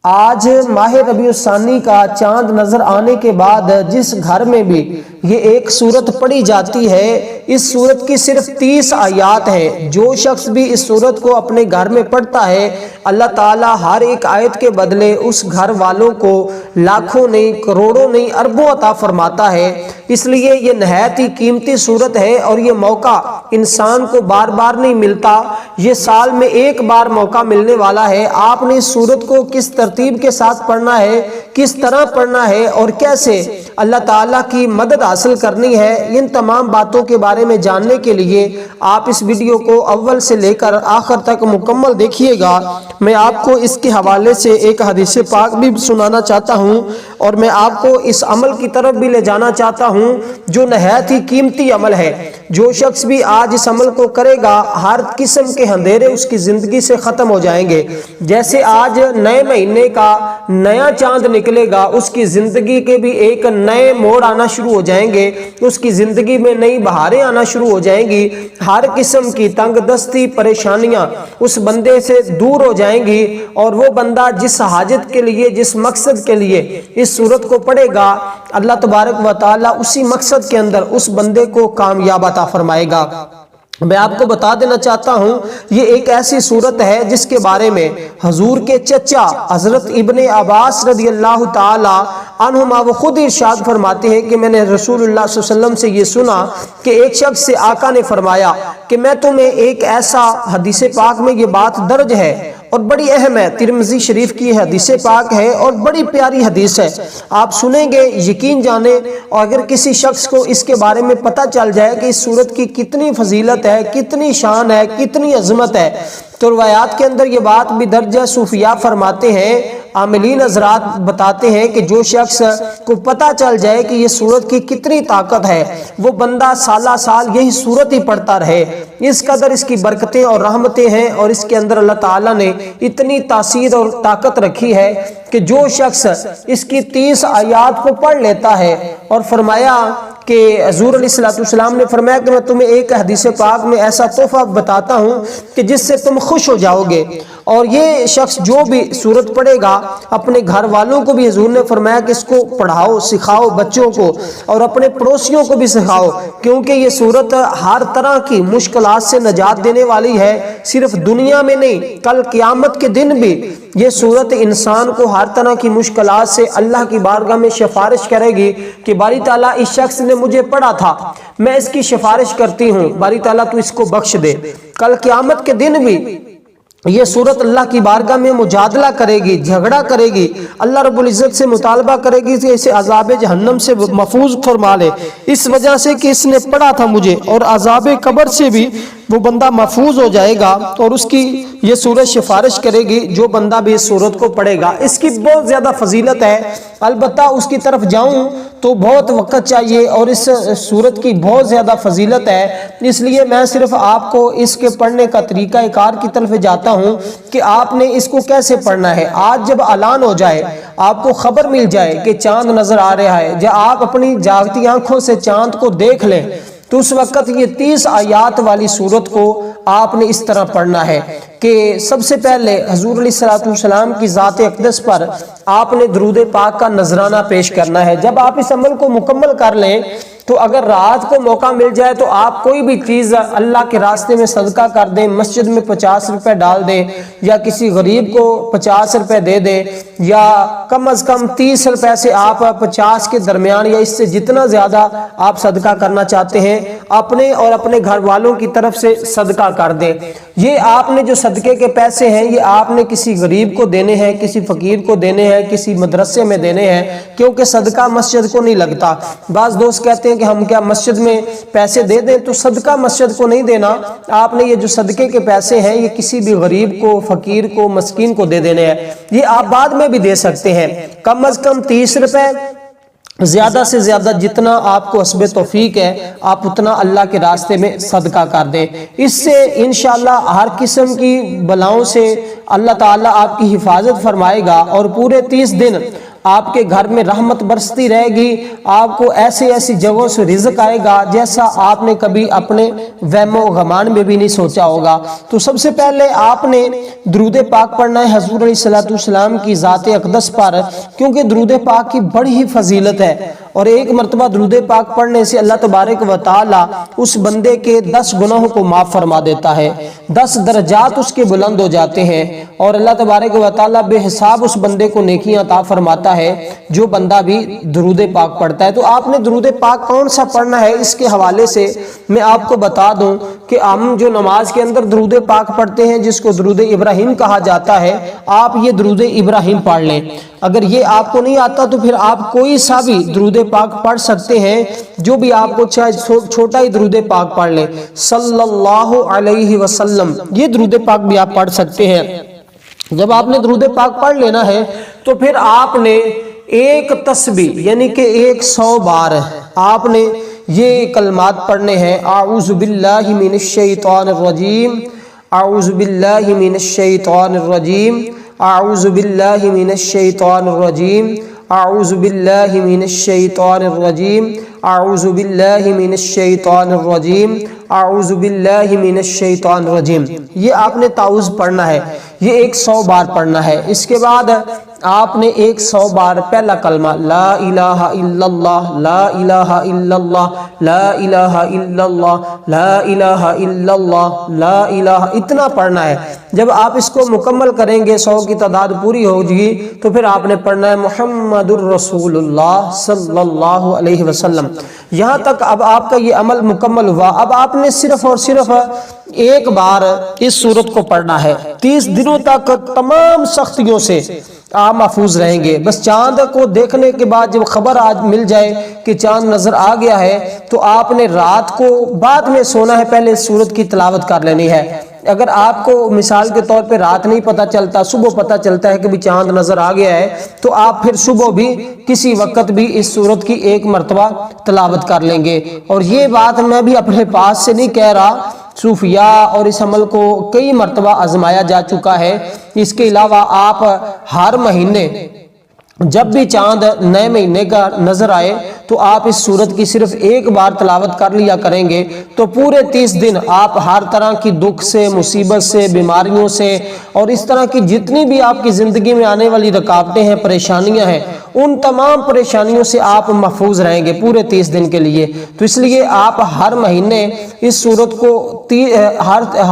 آج ماہ ربیع الثانی کا چاند نظر آنے کے بعد جس گھر میں بھی یہ ایک سورت پڑھی جاتی ہے، اس سورت کی صرف 30 آیات ہیں۔ جو شخص بھی اس سورت کو اپنے گھر میں پڑھتا ہے، اللہ تعالیٰ ہر ایک آیت کے بدلے اس گھر والوں کو لاکھوں نہیں، کروڑوں نہیں، اربوں عطا فرماتا ہے۔ اس لیے یہ نہایت ہی قیمتی سورت ہے اور یہ موقع انسان کو بار بار نہیں ملتا، یہ سال میں ایک بار موقع ملنے والا ہے۔ آپ نے اس سورت کو کس ترتیب کے ساتھ پڑھنا ہے، کس طرح پڑھنا ہے اور کیسے اللہ تعالیٰ کی مدد حاصل کرنی ہے، ان تمام باتوں کے بارے میں جاننے کے لیے آپ اس ویڈیو کو اول سے لے کر آخر تک مکمل دیکھیے گا۔ میں آپ کو اس کے حوالے سے ایک حدیث پاک بھی سنانا چاہتا ہوں اور میں آپ کو اس عمل کی طرف بھی لے جانا چاہتا ہوں جو نہایت ہی قیمتی عمل ہے۔ جو شخص بھی آج اس عمل کو کرے گا، ہر قسم کے اندھیرے اس کی زندگی سے ختم ہو جائیں گے۔ جیسے آج نئے مہینے کا نیا چاند نکلے گا، اس کی زندگی کے بھی ایک نئے موڑ آنا شروع ہو جائیں گے، اس کی زندگی میں نئی بہاریں آنا شروع ہو جائیں گی، ہر قسم کی تنگ دستی پریشانیاں اس بندے سے دور ہو جائیں گی، اور وہ بندہ جس حاجت کے لیے، جس مقصد کے لیے اس سورت کو پڑھے گا، اللہ تبارک و تعالیٰ اسی مقصد کے اندر اس بندے کو کامیاب عطا فرمائے گا۔ میں آپ کو بتا دینا چاہتا ہوں، یہ ایک ایسی صورت ہے جس کے بارے میں حضور کے چچا حضرت ابن عباس رضی اللہ تعالی عنہما وہ خود ارشاد فرماتے ہیں کہ میں نے رسول اللہ صلی اللہ علیہ وسلم سے یہ سنا کہ ایک شخص سے آقا نے فرمایا کہ میں تمہیں ایک ایسا، حدیث پاک میں یہ بات درج ہے اور بڑی اہم ہے، ترمذی شریف کی حدیث پاک ہے اور بڑی پیاری حدیث ہے، آپ سنیں گے یقین جانیں۔ اور اگر کسی شخص کو اس کے بارے میں پتہ چل جائے کہ اس سورت کی کتنی فضیلت ہے، کتنی شان ہے، کتنی عظمت ہے، تو روایات کے اندر یہ بات بھی درج ہے۔ صوفیاء فرماتے ہیں، عاملین حضرات بتاتے ہیں کہ جو شخص کو پتہ چل جائے کہ یہ سورت کی کتنی طاقت ہے، وہ بندہ سالہ سال یہی سورت ہی پڑھتا رہے۔ اس قدر اس کی برکتیں اور رحمتیں ہیں اور اس کے اندر اللہ تعالیٰ نے اتنی تاثیر اور طاقت رکھی ہے کہ جو شخص اس کی 30 آیات کو پڑھ لیتا ہے، اور فرمایا کہ حضور علیہ السلام نے فرمایا کہ میں تمہیں ایک حدیث پاک میں ایسا تحفہ بتاتا ہوں کہ جس سے تم خوش ہو جاؤ گے، اور یہ شخص جو بھی سورت پڑھے گا اپنے گھر والوں کو بھی حضور نے فرمایا کہ اس کو پڑھاؤ، سکھاؤ بچوں کو، اور اپنے پڑوسیوں کو بھی سکھاؤ، کیونکہ یہ سورت ہر طرح کی مشکلات سے نجات دینے والی ہے۔ صرف دنیا میں نہیں، کل قیامت کے دن بھی یہ سورت انسان کو ہر طرح کی مشکلات سے اللہ کی بارگاہ میں سفارش کرے گی کہ باری تعالیٰ اس شخص نے مجھے پڑھا تھا، میں اس کی سفارش کرتی ہوں، باری تعالیٰ تو اس کو بخش دے۔ کل قیامت کے دن بھی یہ سورت اللہ کی بارگاہ میں مجادلہ کرے گی، جھگڑا کرے گی، اللہ رب العزت سے مطالبہ کرے گی کہ اسے عذاب جہنم سے محفوظ فرما لے، اس وجہ سے کہ اس نے پڑھا تھا مجھے، اور عذاب قبر سے بھی وہ بندہ محفوظ ہو جائے گا، اور اس کی یہ سورت سفارش کرے گی جو بندہ بھی اس سورت کو پڑھے گا۔ اس کی بہت زیادہ فضیلت ہے، البتہ اس کی طرف جاؤں تو بہت وقت چاہیے، اور اس سورت کی بہت زیادہ فضیلت ہے، اس لیے میں صرف آپ کو اس کے پڑھنے کا طریقہ کار کی طرف جاتا ہوں کہ آپ نے اس کو کیسے پڑھنا ہے۔ آج جب اعلان ہو جائے، آپ کو خبر مل جائے کہ چاند نظر آ رہا ہے، جب آپ اپنی جاگتی آنکھوں سے چاند کو دیکھ لیں تو اس وقت یہ 30 آیات والی سورت کو آپ نے اس طرح پڑھنا ہے کہ سب سے پہلے حضور علیہ السلام کی ذات اقدس پر آپ نے درود پاک کا نذرانہ پیش کرنا ہے۔ جب آپ اس عمل کو مکمل کر لیں تو اگر رات کو موقع مل جائے تو آپ کوئی بھی چیز اللہ کے راستے میں صدقہ کر دیں، مسجد میں 50 روپے ڈال دیں، یا کسی غریب کو 50 روپے دے دیں، یا کم از کم 30 روپے سے آپ 50 کے درمیان یا اس سے جتنا زیادہ آپ صدقہ کرنا چاہتے ہیں اپنے اور اپنے گھر والوں کی طرف سے صدقہ کر دیں۔ یہ آپ نے جو صدقے کے پیسے ہیں یہ آپ نے کسی غریب کو دینے ہیں، کسی فقیر کو دینے ہیں، کسی مدرسے میں دینے ہیں، کیونکہ صدقہ مسجد کو نہیں لگتا۔ بعض دوست کہتے ہیں کہ ہم کیا مسجد میں پیسے دے دیں، تو صدقہ مسجد کو نہیں دینا، آپ نے یہ جو صدقے کے پیسے ہیں یہ کسی بھی غریب کو، فقیر کو، مسکین کو دے دینے ہیں۔ یہ آپ بعد میں بھی دے سکتے ہیں، کم از کم 30 روپے، زیادہ سے زیادہ جتنا آپ کو حسب توفیق ہے آپ اتنا اللہ کے راستے میں صدقہ کر دیں۔ اس سے انشاءاللہ ہر قسم کی بلاؤں سے اللہ تعالیٰ آپ کی حفاظت فرمائے گا، اور پورے 30 دن آپ کے گھر میں رحمت برستی رہے گی، آپ کو ایسے ایسی جگہوں سے رزق آئے گا جیسا آپ نے کبھی اپنے وہم و گمان میں بھی نہیں سوچا ہوگا۔ تو سب سے پہلے آپ نے درود پاک پڑھنا ہے حضور علیہ السلام کی ذات اقدس پر، کیونکہ درود پاک کی بڑی ہی فضیلت ہے، اور ایک مرتبہ درود پاک پڑھنے سے اللہ تبارک و تعالی اس بندے کے 10 گناہوں کو معاف فرما دیتا ہے، 10 درجات اس کے بلند ہو جاتے ہیں، اور اللہ تبارک و تعالی بے حساب اس بندے کو نیکیاں عطا فرماتا ہے جو بندہ بھی درود پاک پڑھتا ہے۔ تو آپ نے درود پاک کون سا پڑھنا ہے، اس کے حوالے سے میں آپ کو بتا دوں کہ ہم جو نماز کے اندر درود پاک پڑھتے ہیں جس کو درود ابراہیم کہا جاتا ہے، آپ یہ درود ابراہیم پڑھ لیں۔ اگر یہ آپ کو نہیں آتا تو پھر آپ کوئی سا بھی درود پاک پڑھ سکتے ہیں، جو بھی آپ کو چاہے چھوٹا ہی درود پاک پڑھ لیں، صلی اللہ علیہ وسلم، یہ درود پاک بھی آپ پڑھ سکتے ہیں۔ جب آپ نے درود پاک پڑھ لینا ہے تو پھر آپ نے ایک تسبیح یعنی کہ 100 بار آپ نے یہ کلمات پڑھنے ہیں، اعوذ باللہ من الشیطان الرجیم، اعوذ باللہ من الشیطان الرجیم، اعوذ باللہ من الشیطان الرجیم، اعوذ باللہ من الشیطان الرجیم، اعوذ باللہ من الشیطان الرجیم، اعوذ باللہ من الشیطان الرجیم، یہ آپ نے تعوذ پڑھنا ہے، یہ 100 بار پڑھنا ہے۔ اس کے بعد آپ نے 100 بار پہلا کلمہ لا الہ الا اللہ، لا الہ الا اللہ، لا الہ الا اللہ، لا الہ الا اللہ، لا الہ، اتنا پڑھنا ہے۔ جب آپ اس کو مکمل کریں گے، 100 کی تعداد پوری ہوگی، تو پھر آپ نے پڑھنا ہے محمد الرسول اللہ صلی اللہ علیہ وسلم۔ یہاں تک اب آپ کا یہ عمل مکمل ہوا۔ اب آپ نے صرف اور صرف ایک بار اس سورت کو پڑھنا ہے، 30 دنوں تک تمام سختیوں سے آپ محفوظ رہیں گے۔ بس چاند کو دیکھنے کے بعد جب خبر آج مل جائے کہ چاند نظر آ گیا ہے تو آپ نے رات کو بعد میں سونا ہے، پہلے اس سورت کی تلاوت کر لینی ہے۔ اگر آپ کو مثال کے طور پہ رات نہیں پتہ چلتا، صبح پتہ چلتا ہے کہ بھی چاند نظر آ گیا ہے، تو آپ پھر صبح بھی کسی وقت بھی اس سورت کی 1 مرتبہ تلاوت کر لیں گے۔ اور یہ بات میں بھی اپنے پاس سے نہیں کہہ رہا، صوفیاء اور اس عمل کو کئی مرتبہ آزمایا جا چکا ہے۔ اس کے علاوہ آپ ہر مہینے جب بھی چاند نئے مہینے کا نظر آئے تو آپ اس سورت کی صرف 1 بار تلاوت کر لیا کریں گے، تو پورے 30 دن آپ ہر طرح کی دکھ سے، مصیبت سے، بیماریوں سے اور اس طرح کی جتنی بھی آپ کی زندگی میں آنے والی رکاوٹیں ہیں، پریشانیاں ہیں، ان تمام پریشانیوں سے آپ محفوظ رہیں گے پورے 30 دن کے لیے۔ تو اس لیے آپ ہر مہینے اس سورت کو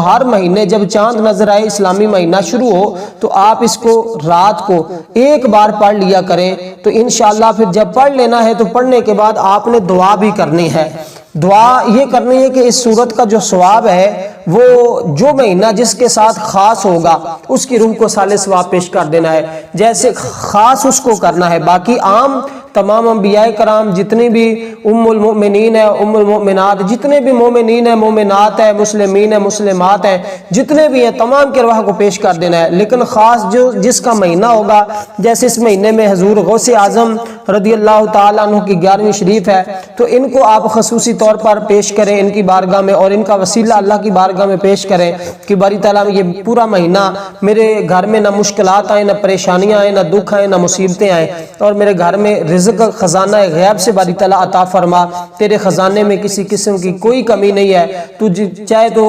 ہر مہینے جب چاند نظر آئے، اسلامی مہینہ شروع ہو، تو آپ اس کو رات کو 1 بار پڑھ لیا کریں۔ تو انشاءاللہ پھر جب پڑھ لینا ہے تو پڑھنے کے بعد آپ نے دعا بھی کرنی ہے۔ دعا یہ کرنی ہے کہ اس سورت کا جو ثواب ہے وہ جو مہینہ جس کے ساتھ خاص ہوگا اس کی روح کو صالح ثواب پیش کر دینا ہے، جیسے خاص اس کو کرنا ہے۔ باقی عام تمام انبیاء کرام جتنے بھی ام المؤمنین ہیں، ام المؤمنات، جتنے بھی مومنین ہیں، مومنات ہیں، مسلمین ہیں، مسلمات ہیں، جتنے بھی ہیں تمام کے ارواح کو پیش کر دینا ہے۔ لیکن خاص جو جس کا مہینہ ہوگا، جیسے اس مہینے میں حضور غوث اعظم رضی اللہ تعالیٰ عنہ کی 11ویں شریف ہے، تو ان کو آپ خصوصی طور پر پیش کریں ان کی بارگاہ میں، اور ان کا وسیلہ اللہ کی بارگاہ میں پیش کریں کہ باری تعالیٰ یہ پورا مہینہ میرے گھر میں نہ مشکلات آئیں، نہ پریشانیاں آئیں، نہ دکھ آئیں، نہ مصیبتیں آئیں، اور میرے گھر میں رزق خزانہ غیب سے باری تعالیٰ عطا فرما۔ تیرے خزانے میں کسی قسم کی کوئی کمی نہیں ہے، تو چاہے تو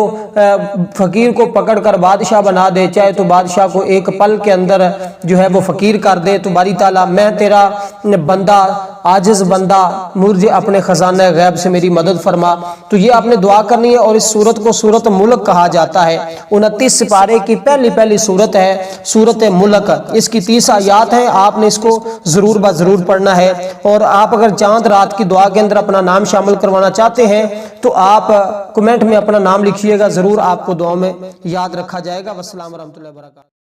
فقیر کو پکڑ کر بادشاہ بنا دے، چاہے تو بادشاہ کو ایک پل کے اندر جو ہے وہ فقیر کر دے، تو باری تعالیٰ میں تیرا بندہ، عاجز بندہ، مجھے اپنے خزانہ غیب سے میری مدد فرما۔ تو یہ آپ نے دعا کرنی ہے۔ اور اس سورت کو سورت ملک کہا جاتا ہے، 29 سپارے کی پہلی سورت ہے سورت ملک۔ اس کی 30 آیات ہیں، آپ نے اس کو ضرور ضرور پڑھنا ہے۔ اور آپ اگر چاند رات کی دعا کے اندر اپنا نام شامل کروانا چاہتے ہیں تو آپ کمنٹ میں اپنا نام لکھیے گا، ضرور آپ کو دعا میں یاد رکھا جائے گا۔ والسلام ورحمۃ اللہ وبرکاتہ۔